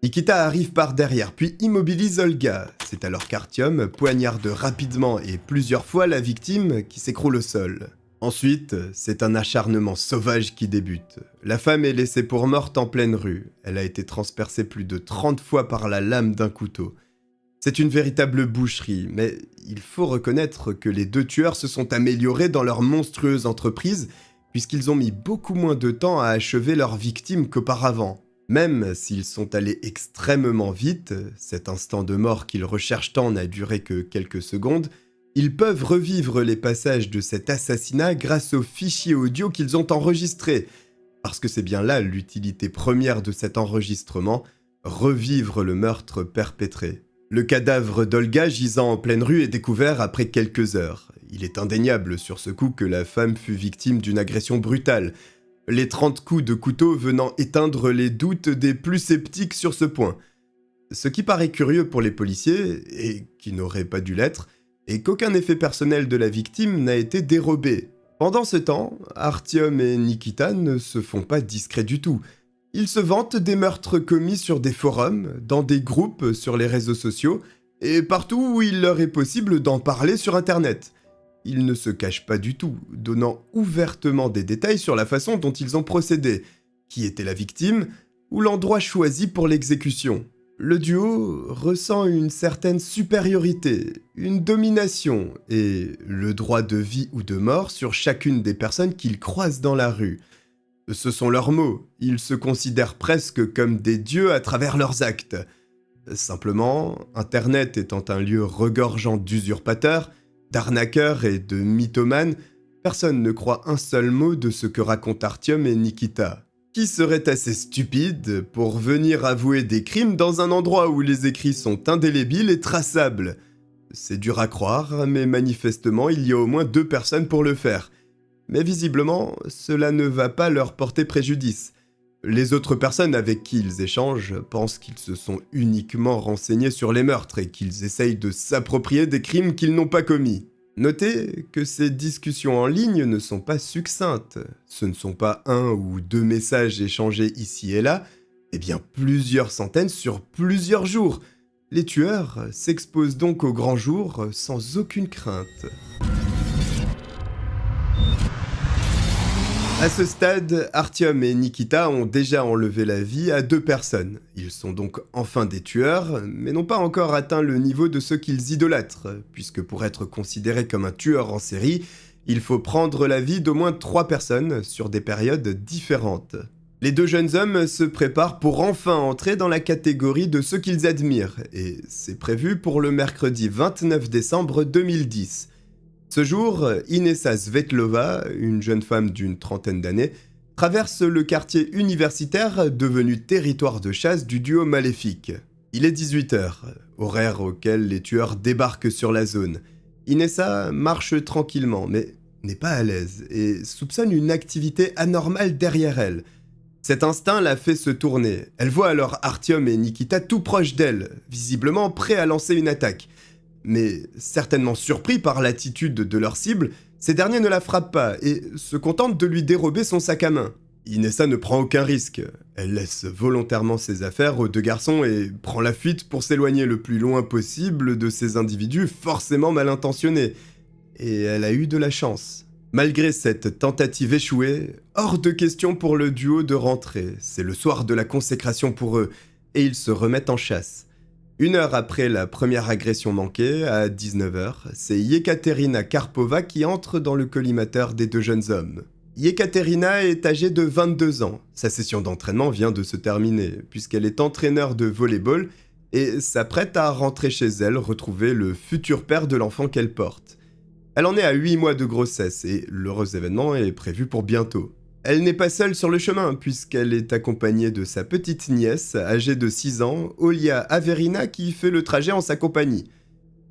Nikita arrive par derrière, puis immobilise Olga. C'est alors qu'Artyom poignarde rapidement et plusieurs fois la victime qui s'écroule au sol. Ensuite, c'est un acharnement sauvage qui débute. La femme est laissée pour morte en pleine rue. Elle a été transpercée plus de 30 fois par la lame d'un couteau. C'est une véritable boucherie, mais il faut reconnaître que les 2 tueurs se sont améliorés dans leur monstrueuse entreprise, puisqu'ils ont mis beaucoup moins de temps à achever leurs victimes qu'auparavant. Même s'ils sont allés extrêmement vite, cet instant de mort qu'ils recherchent tant n'a duré que quelques secondes, ils peuvent revivre les passages de cet assassinat grâce aux fichiers audio qu'ils ont enregistrés, parce que c'est bien là l'utilité première de cet enregistrement, revivre le meurtre perpétré. Le cadavre d'Olga gisant en pleine rue est découvert après quelques heures. Il est indéniable sur ce coup que la femme fut victime d'une agression brutale, les 30 coups de couteau venant éteindre les doutes des plus sceptiques sur ce point. Ce qui paraît curieux pour les policiers, et qui n'aurait pas dû l'être, est qu'aucun effet personnel de la victime n'a été dérobé. Pendant ce temps, Artyom et Nikita ne se font pas discrets du tout. Ils se vantent des meurtres commis sur des forums, dans des groupes sur les réseaux sociaux, et partout où il leur est possible d'en parler sur Internet. Ils ne se cachent pas du tout, donnant ouvertement des détails sur la façon dont ils ont procédé, qui était la victime, ou l'endroit choisi pour l'exécution. Le duo ressent une certaine supériorité, une domination, et le droit de vie ou de mort sur chacune des personnes qu'ils croisent dans la rue. Ce sont leurs mots, ils se considèrent presque comme des dieux à travers leurs actes. Simplement, Internet étant un lieu regorgeant d'usurpateurs, d'arnaqueurs et de mythomanes, personne ne croit un seul mot de ce que racontent Artyom et Nikita. Qui serait assez stupide pour venir avouer des crimes dans un endroit où les écrits sont indélébiles et traçables? C'est dur à croire, mais manifestement il y a au moins 2 personnes pour le faire. Mais visiblement, cela ne va pas leur porter préjudice. Les autres personnes avec qui ils échangent pensent qu'ils se sont uniquement renseignés sur les meurtres et qu'ils essayent de s'approprier des crimes qu'ils n'ont pas commis. Notez que ces discussions en ligne ne sont pas succinctes. Ce ne sont pas 1 ou 2 messages échangés ici et là, mais bien plusieurs centaines sur plusieurs jours. Les tueurs s'exposent donc au grand jour sans aucune crainte. À ce stade, Artyom et Nikita ont déjà enlevé la vie à 2 personnes. Ils sont donc enfin des tueurs, mais n'ont pas encore atteint le niveau de ceux qu'ils idolâtrent, puisque pour être considéré comme un tueur en série, il faut prendre la vie d'au moins 3 personnes sur des périodes différentes. Les 2 jeunes hommes se préparent pour enfin entrer dans la catégorie de ceux qu'ils admirent, et c'est prévu pour le mercredi 29 décembre 2010. Ce jour, Inessa Svetlova, une jeune femme d'une trentaine d'années, traverse le quartier universitaire devenu territoire de chasse du duo maléfique. Il est 18h, horaire auquel les tueurs débarquent sur la zone. Inessa marche tranquillement, mais n'est pas à l'aise, et soupçonne une activité anormale derrière elle. Cet instinct la fait se tourner. Elle voit alors Artyom et Nikita tout proches d'elle, visiblement prêts à lancer une attaque. Mais certainement surpris par l'attitude de leur cible, ces derniers ne la frappent pas et se contentent de lui dérober son sac à main. Inessa ne prend aucun risque. Elle laisse volontairement ses affaires aux deux garçons et prend la fuite pour s'éloigner le plus loin possible de ces individus forcément mal intentionnés. Et elle a eu de la chance. Malgré cette tentative échouée, hors de question pour le duo de rentrer. C'est le soir de la consécration pour eux et ils se remettent en chasse. 1 heure après la première agression manquée, à 19h, c'est Yekaterina Karpova qui entre dans le collimateur des deux jeunes hommes. Yekaterina est âgée de 22 ans. Sa session d'entraînement vient de se terminer, puisqu'elle est entraîneur de volley-ball et s'apprête à rentrer chez elle retrouver le futur père de l'enfant qu'elle porte. Elle en est à 8 mois de grossesse et l'heureux événement est prévu pour bientôt. Elle n'est pas seule sur le chemin, puisqu'elle est accompagnée de sa petite nièce, âgée de 6 ans, Olia Averina, qui fait le trajet en sa compagnie.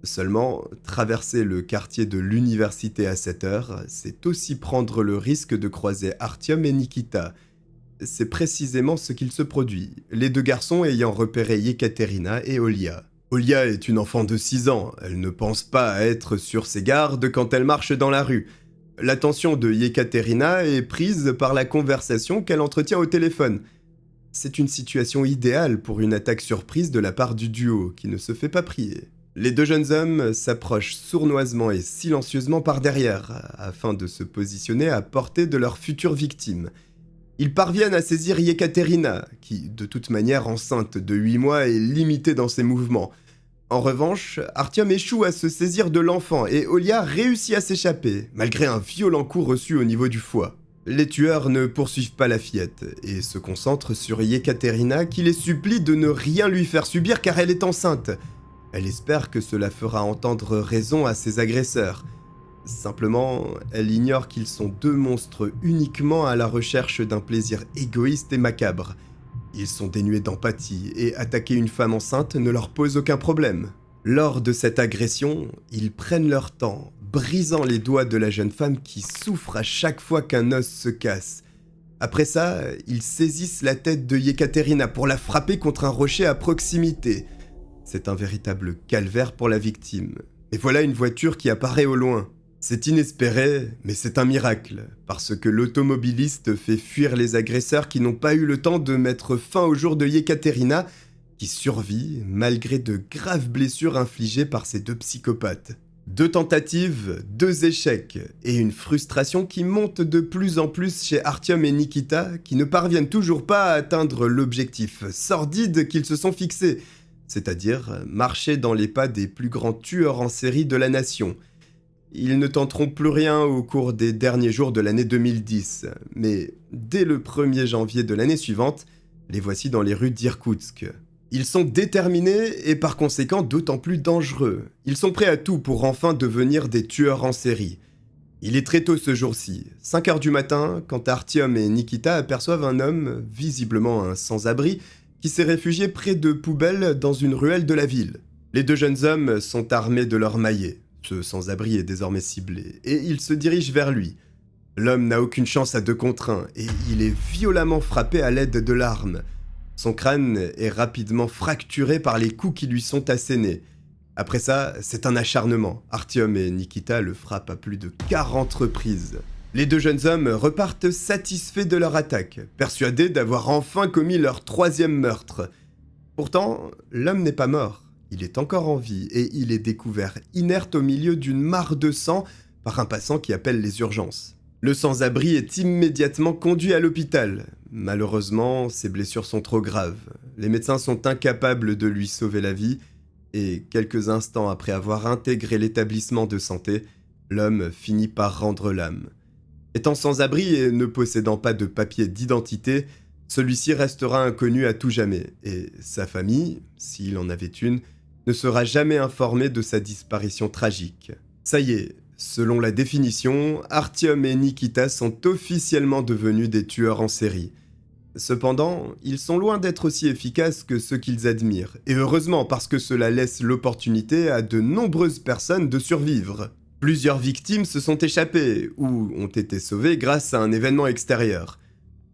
Seulement, traverser le quartier de l'université à 7 heures, c'est aussi prendre le risque de croiser Artyom et Nikita. C'est précisément ce qu'il se produit, les deux garçons ayant repéré Yekaterina et Olia. Olia est une enfant de 6 ans, elle ne pense pas à être sur ses gardes quand elle marche dans la rue. L'attention de Yekaterina est prise par la conversation qu'elle entretient au téléphone. C'est une situation idéale pour une attaque surprise de la part du duo, qui ne se fait pas prier. Les deux jeunes hommes s'approchent sournoisement et silencieusement par derrière, afin de se positionner à portée de leur future victime. Ils parviennent à saisir Yekaterina, qui, de toute manière enceinte de 8 mois, est limitée dans ses mouvements. En revanche, Artyom échoue à se saisir de l'enfant et Olia réussit à s'échapper, malgré un violent coup reçu au niveau du foie. Les tueurs ne poursuivent pas la fillette et se concentrent sur Yekaterina qui les supplie de ne rien lui faire subir car elle est enceinte. Elle espère que cela fera entendre raison à ses agresseurs. Simplement, elle ignore qu'ils sont deux monstres uniquement à la recherche d'un plaisir égoïste et macabre. Ils sont dénués d'empathie et attaquer une femme enceinte ne leur pose aucun problème. Lors de cette agression, ils prennent leur temps, brisant les doigts de la jeune femme qui souffre à chaque fois qu'un os se casse. Après ça, ils saisissent la tête de Yekaterina pour la frapper contre un rocher à proximité. C'est un véritable calvaire pour la victime. Et voilà une voiture qui apparaît au loin. C'est inespéré, mais c'est un miracle, parce que l'automobiliste fait fuir les agresseurs qui n'ont pas eu le temps de mettre fin au jour de Yekaterina, qui survit malgré de graves blessures infligées par ces deux psychopathes. 2 tentatives, 2 échecs, et une frustration qui monte de plus en plus chez Artyom et Nikita, qui ne parviennent toujours pas à atteindre l'objectif sordide qu'ils se sont fixés, c'est-à-dire marcher dans les pas des plus grands tueurs en série de la nation. Ils ne tenteront plus rien au cours des derniers jours de l'année 2010, mais dès le 1er janvier de l'année suivante, les voici dans les rues d'Irkoutsk. Ils sont déterminés et par conséquent d'autant plus dangereux. Ils sont prêts à tout pour enfin devenir des tueurs en série. Il est très tôt ce jour-ci, 5 heures du matin, quand Artyom et Nikita aperçoivent un homme, visiblement un sans-abri, qui s'est réfugié près de poubelles dans une ruelle de la ville. Les deux jeunes hommes sont armés de leurs maillets. Ce sans-abri est désormais ciblé, et il se dirige vers lui. L'homme n'a aucune chance à 2 contre 1, et il est violemment frappé à l'aide de l'arme. Son crâne est rapidement fracturé par les coups qui lui sont assénés. Après ça, c'est un acharnement. Artyom et Nikita le frappent à plus de 40 reprises. Les deux jeunes hommes repartent satisfaits de leur attaque, persuadés d'avoir enfin commis leur 3e meurtre. Pourtant, l'homme n'est pas mort. Il est encore en vie et il est découvert inerte au milieu d'une mare de sang par un passant qui appelle les urgences. Le sans-abri est immédiatement conduit à l'hôpital. Malheureusement, ses blessures sont trop graves. Les médecins sont incapables de lui sauver la vie et quelques instants après avoir intégré l'établissement de santé, l'homme finit par rendre l'âme. Étant sans-abri et ne possédant pas de papier d'identité, celui-ci restera inconnu à tout jamais et sa famille, s'il en avait une, ne sera jamais informé de sa disparition tragique. Ça y est, selon la définition, Artyom et Nikita sont officiellement devenus des tueurs en série. Cependant, ils sont loin d'être aussi efficaces que ceux qu'ils admirent, et heureusement parce que cela laisse l'opportunité à de nombreuses personnes de survivre. Plusieurs victimes se sont échappées, ou ont été sauvées grâce à un événement extérieur.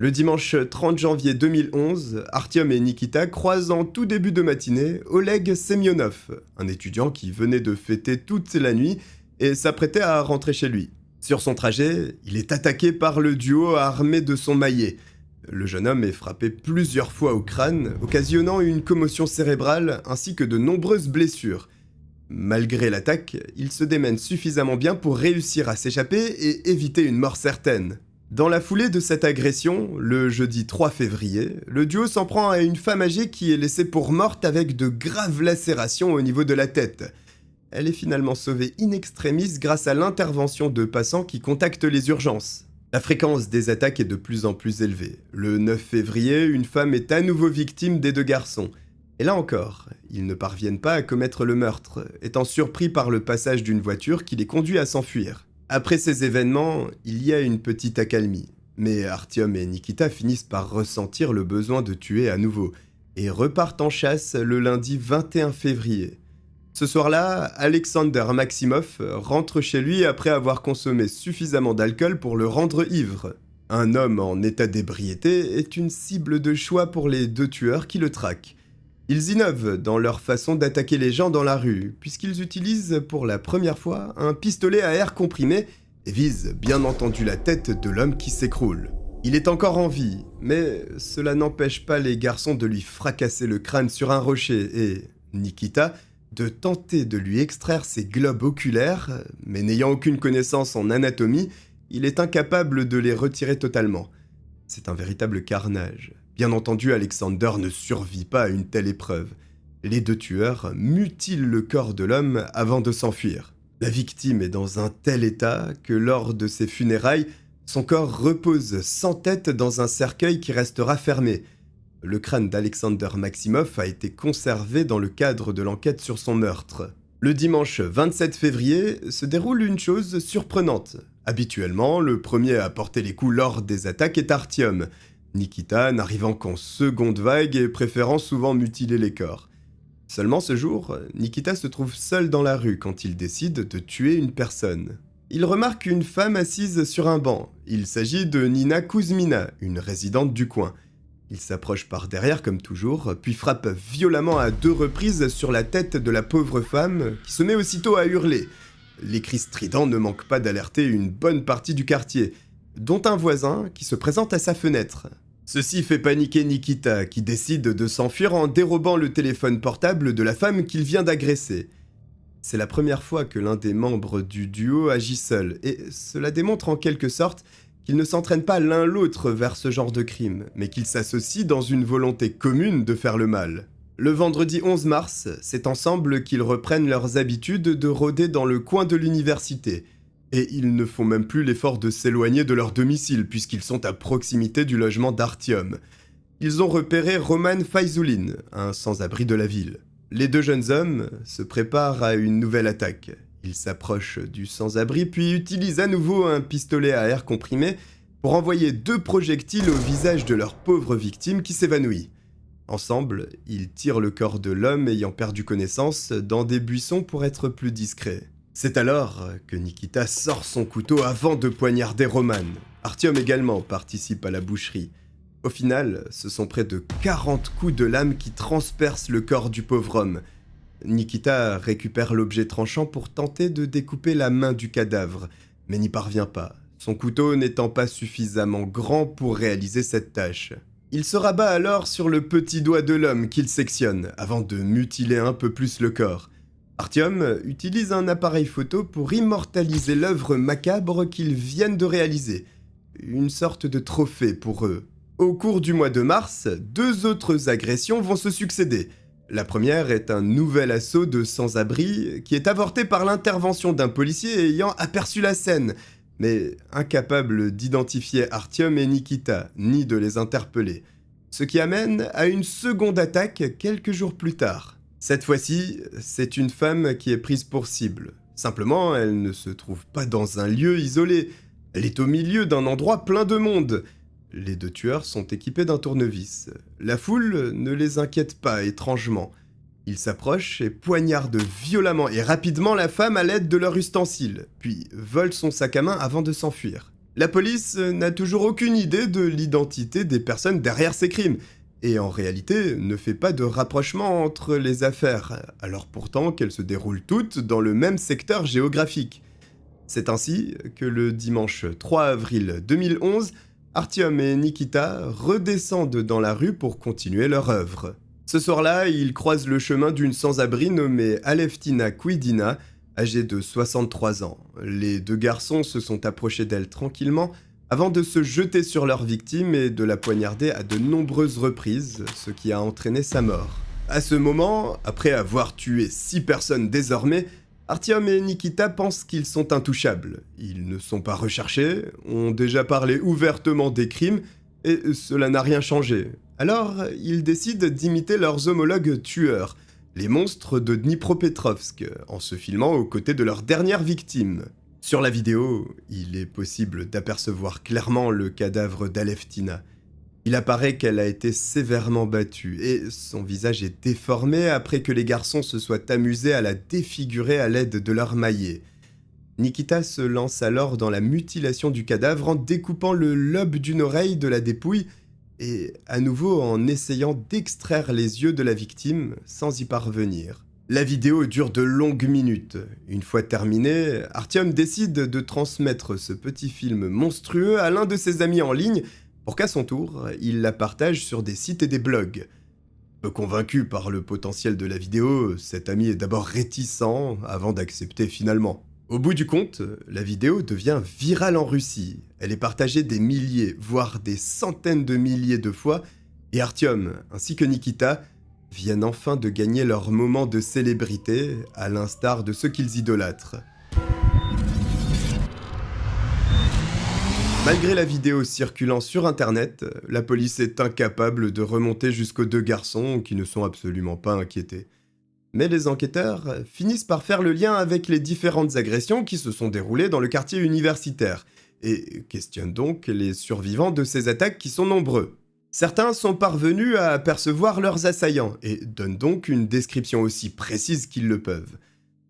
Le dimanche 30 janvier 2011, Artyom et Nikita croisent en tout début de matinée Oleg Semyonov, un étudiant qui venait de fêter toute la nuit et s'apprêtait à rentrer chez lui. Sur son trajet, il est attaqué par le duo armé de son maillet. Le jeune homme est frappé plusieurs fois au crâne, occasionnant une commotion cérébrale ainsi que de nombreuses blessures. Malgré l'attaque, il se démène suffisamment bien pour réussir à s'échapper et éviter une mort certaine. Dans la foulée de cette agression, le jeudi 3 février, le duo s'en prend à une femme âgée qui est laissée pour morte avec de graves lacérations au niveau de la tête. Elle est finalement sauvée in extremis grâce à l'intervention de passants qui contactent les urgences. La fréquence des attaques est de plus en plus élevée. Le 9 février, une femme est à nouveau victime des deux garçons. Et là encore, ils ne parviennent pas à commettre le meurtre, étant surpris par le passage d'une voiture qui les conduit à s'enfuir. Après ces événements, il y a une petite accalmie. Mais Artyom et Nikita finissent par ressentir le besoin de tuer à nouveau, et repartent en chasse le lundi 21 février. Ce soir-là, Alexander Maximov rentre chez lui après avoir consommé suffisamment d'alcool pour le rendre ivre. Un homme en état d'ébriété est une cible de choix pour les deux tueurs qui le traquent. Ils innovent dans leur façon d'attaquer les gens dans la rue, puisqu'ils utilisent pour la première fois un pistolet à air comprimé et visent bien entendu la tête de l'homme qui s'écroule. Il est encore en vie, mais cela n'empêche pas les garçons de lui fracasser le crâne sur un rocher et Nikita de tenter de lui extraire ses globes oculaires, mais n'ayant aucune connaissance en anatomie, il est incapable de les retirer totalement. C'est un véritable carnage. Bien entendu, Alexander ne survit pas à une telle épreuve. Les deux tueurs mutilent le corps de l'homme avant de s'enfuir. La victime est dans un tel état que lors de ses funérailles, son corps repose sans tête dans un cercueil qui restera fermé. Le crâne d'Alexander Maximov a été conservé dans le cadre de l'enquête sur son meurtre. Le dimanche 27 février se déroule une chose surprenante. Habituellement, le premier à porter les coups lors des attaques est Artyom, Nikita n'arrivant qu'en seconde vague et préférant souvent mutiler les corps. Seulement ce jour, Nikita se trouve seul dans la rue quand il décide de tuer une personne. Il remarque une femme assise sur un banc. Il s'agit de Nina Kuzmina, une résidente du coin. Il s'approche par derrière comme toujours, puis frappe violemment à 2 reprises sur la tête de la pauvre femme, qui se met aussitôt à hurler. Les cris stridents ne manquent pas d'alerter une bonne partie du quartier, dont un voisin qui se présente à sa fenêtre. Ceci fait paniquer Nikita, qui décide de s'enfuir en dérobant le téléphone portable de la femme qu'il vient d'agresser. C'est la première fois que l'un des membres du duo agit seul, et cela démontre en quelque sorte qu'ils ne s'entraînent pas l'un l'autre vers ce genre de crime, mais qu'ils s'associent dans une volonté commune de faire le mal. Le vendredi 11 mars, c'est ensemble qu'ils reprennent leurs habitudes de rôder dans le coin de l'université. Et ils ne font même plus l'effort de s'éloigner de leur domicile, puisqu'ils sont à proximité du logement d'Artyom. Ils ont repéré Roman Faizoulin, un sans-abri de la ville. Les deux jeunes hommes se préparent à une nouvelle attaque. Ils s'approchent du sans-abri, puis utilisent à nouveau un pistolet à air comprimé pour envoyer 2 projectiles au visage de leur pauvre victime qui s'évanouit. Ensemble, ils tirent le corps de l'homme ayant perdu connaissance dans des buissons pour être plus discrets. C'est alors que Nikita sort son couteau avant de poignarder Roman. Artyom également participe à la boucherie. Au final, ce sont près de 40 coups de lame qui transpercent le corps du pauvre homme. Nikita récupère l'objet tranchant pour tenter de découper la main du cadavre, mais n'y parvient pas, son couteau n'étant pas suffisamment grand pour réaliser cette tâche. Il se rabat alors sur le petit doigt de l'homme qu'il sectionne, avant de mutiler un peu plus le corps. Artyom utilise un appareil photo pour immortaliser l'œuvre macabre qu'ils viennent de réaliser. Une sorte de trophée pour eux. Au cours du mois de mars, 2 autres agressions vont se succéder. La première est un nouvel assaut de sans-abri qui est avorté par l'intervention d'un policier ayant aperçu la scène, mais incapable d'identifier Artyom et Nikita, ni de les interpeller. Ce qui amène à une seconde attaque quelques jours plus tard. Cette fois-ci, c'est une femme qui est prise pour cible. Simplement, elle ne se trouve pas dans un lieu isolé. Elle est au milieu d'un endroit plein de monde. Les 2 tueurs sont équipés d'un tournevis. La foule ne les inquiète pas étrangement. Ils s'approchent et poignardent violemment et rapidement la femme à l'aide de leur ustensile, puis volent son sac à main avant de s'enfuir. La police n'a toujours aucune idée de l'identité des personnes derrière ces crimes, et en réalité ne fait pas de rapprochement entre les affaires, alors pourtant qu'elles se déroulent toutes dans le même secteur géographique. C'est ainsi que le dimanche 3 avril 2011, Artyom et Nikita redescendent dans la rue pour continuer leur œuvre. Ce soir-là, ils croisent le chemin d'une sans-abri nommée Aleftina Kuidina, âgée de 63 ans. Les deux garçons se sont approchés d'elle tranquillement avant de se jeter sur leur victime et de la poignarder à de nombreuses reprises, ce qui a entraîné sa mort. À ce moment, après avoir tué 6 personnes désormais, Artyom et Nikita pensent qu'ils sont intouchables. Ils ne sont pas recherchés, ont déjà parlé ouvertement des crimes, et cela n'a rien changé. Alors, ils décident d'imiter leurs homologues tueurs, les monstres de Dnipropetrovsk, en se filmant aux côtés de leur dernière victime. Sur la vidéo, il est possible d'apercevoir clairement le cadavre d'Aleftina. Il apparaît qu'elle a été sévèrement battue, et son visage est déformé après que les garçons se soient amusés à la défigurer à l'aide de leur maillet. Nikita se lance alors dans la mutilation du cadavre en découpant le lobe d'une oreille de la dépouille et à nouveau en essayant d'extraire les yeux de la victime sans y parvenir. La vidéo dure de longues minutes. Une fois terminée, Artyom décide de transmettre ce petit film monstrueux à l'un de ses amis en ligne pour qu'à son tour, il la partage sur des sites et des blogs. Peu convaincu par le potentiel de la vidéo, cet ami est d'abord réticent avant d'accepter finalement. Au bout du compte, la vidéo devient virale en Russie. Elle est partagée des milliers, voire des centaines de milliers de fois, et Artyom, ainsi que Nikita, viennent enfin de gagner leur moment de célébrité, à l'instar de ceux qu'ils idolâtrent. Malgré la vidéo circulant sur internet, la police est incapable de remonter jusqu'aux deux garçons qui ne sont absolument pas inquiétés. Mais les enquêteurs finissent par faire le lien avec les différentes agressions qui se sont déroulées dans le quartier universitaire, et questionnent donc les survivants de ces attaques qui sont nombreux. Certains sont parvenus à apercevoir leurs assaillants, et donnent donc une description aussi précise qu'ils le peuvent.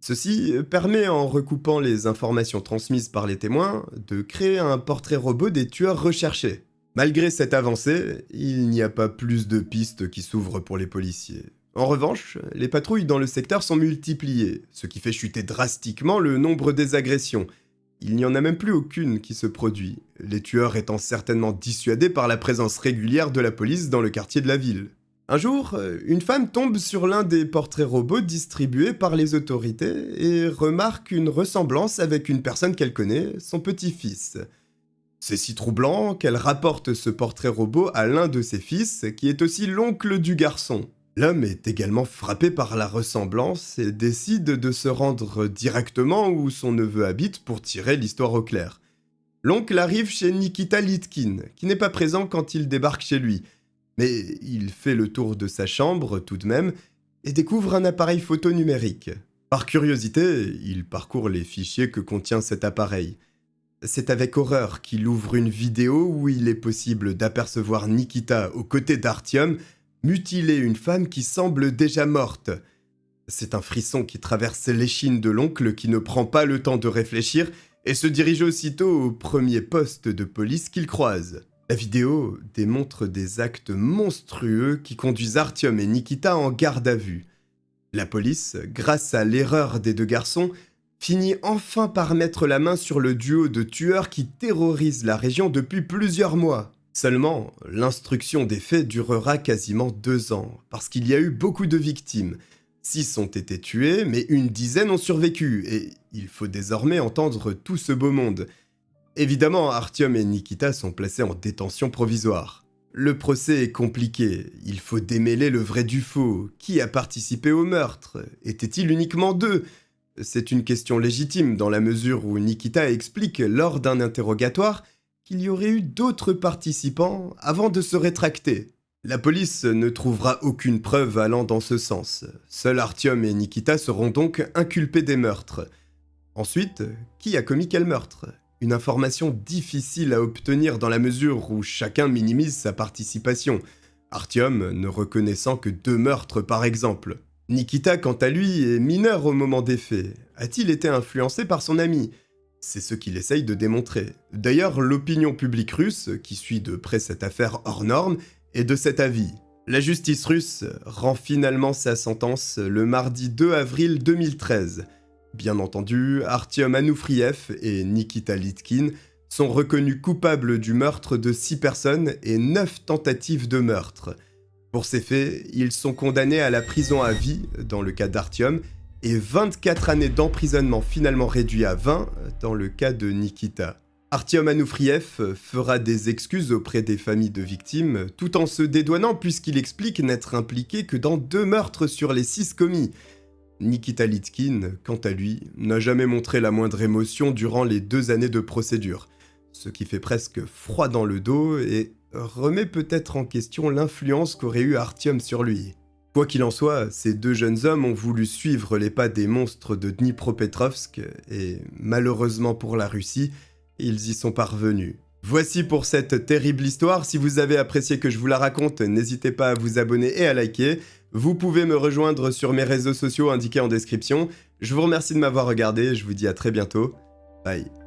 Ceci permet, en recoupant les informations transmises par les témoins, de créer un portrait robot des tueurs recherchés. Malgré cette avancée, il n'y a pas plus de pistes qui s'ouvrent pour les policiers. En revanche, les patrouilles dans le secteur sont multipliées, ce qui fait chuter drastiquement le nombre des agressions. Il n'y en a même plus aucune qui se produit, les tueurs étant certainement dissuadés par la présence régulière de la police dans le quartier de la ville. Un jour, une femme tombe sur l'un des portraits robots distribués par les autorités et remarque une ressemblance avec une personne qu'elle connaît, son petit-fils. C'est si troublant qu'elle rapporte ce portrait robot à l'un de ses fils, qui est aussi l'oncle du garçon. L'homme est également frappé par la ressemblance et décide de se rendre directement où son neveu habite pour tirer l'histoire au clair. L'oncle arrive chez Nikita Litkin, qui n'est pas présent quand il débarque chez lui, mais il fait le tour de sa chambre tout de même et découvre un appareil photo numérique. Par curiosité, il parcourt les fichiers que contient cet appareil. C'est avec horreur qu'il ouvre une vidéo où il est possible d'apercevoir Nikita aux côtés d'Artyom mutiler une femme qui semble déjà morte. C'est un frisson qui traverse l'échine de l'oncle qui ne prend pas le temps de réfléchir et se dirige aussitôt au premier poste de police qu'il croise. La vidéo démontre des actes monstrueux qui conduisent Artyom et Nikita en garde à vue. La police, grâce à l'erreur des deux garçons, finit enfin par mettre la main sur le duo de tueurs qui terrorisent la région depuis plusieurs mois. Seulement, l'instruction des faits durera quasiment 2 ans, parce qu'il y a eu beaucoup de victimes. 6 ont été tués, mais une dizaine ont survécu, et il faut désormais entendre tout ce beau monde. Évidemment, Artyom et Nikita sont placés en détention provisoire. Le procès est compliqué, il faut démêler le vrai du faux. Qui a participé au meurtre? Était-il uniquement 2? C'est une question légitime dans la mesure où Nikita explique lors d'un interrogatoire qu'il y aurait eu d'autres participants avant de se rétracter. La police ne trouvera aucune preuve allant dans ce sens. Seuls Artyom et Nikita seront donc inculpés des meurtres. Ensuite, qui a commis quel meurtre? Une information difficile à obtenir dans la mesure où chacun minimise sa participation, Artyom ne reconnaissant que 2 meurtres par exemple. Nikita, quant à lui, est mineur au moment des faits. A-t-il été influencé par son ami? C'est ce qu'il essaye de démontrer. D'ailleurs, l'opinion publique russe, qui suit de près cette affaire hors norme, est de cet avis. La justice russe rend finalement sa sentence le mardi 2 avril 2013. Bien entendu, Artyom Anoufriev et Nikita Litkin sont reconnus coupables du meurtre de 6 personnes et 9 tentatives de meurtre. Pour ces faits, ils sont condamnés à la prison à vie, dans le cas d'Artyom, et 24 années d'emprisonnement finalement réduits à 20 dans le cas de Nikita. Artyom Anoufriev fera des excuses auprès des familles de victimes, tout en se dédouanant puisqu'il explique n'être impliqué que dans 2 meurtres sur les 6 commis. Nikita Litkin, quant à lui, n'a jamais montré la moindre émotion durant les 2 années de procédure, ce qui fait presque froid dans le dos et remet peut-être en question l'influence qu'aurait eu Artyom sur lui. Quoi qu'il en soit, ces 2 jeunes hommes ont voulu suivre les pas des monstres de Dnipropetrovsk et, malheureusement pour la Russie, ils y sont parvenus. Voici pour cette terrible histoire. Si vous avez apprécié que je vous la raconte, n'hésitez pas à vous abonner et à liker. Vous pouvez me rejoindre sur mes réseaux sociaux indiqués en description. Je vous remercie de m'avoir regardé, je vous dis à très bientôt. Bye.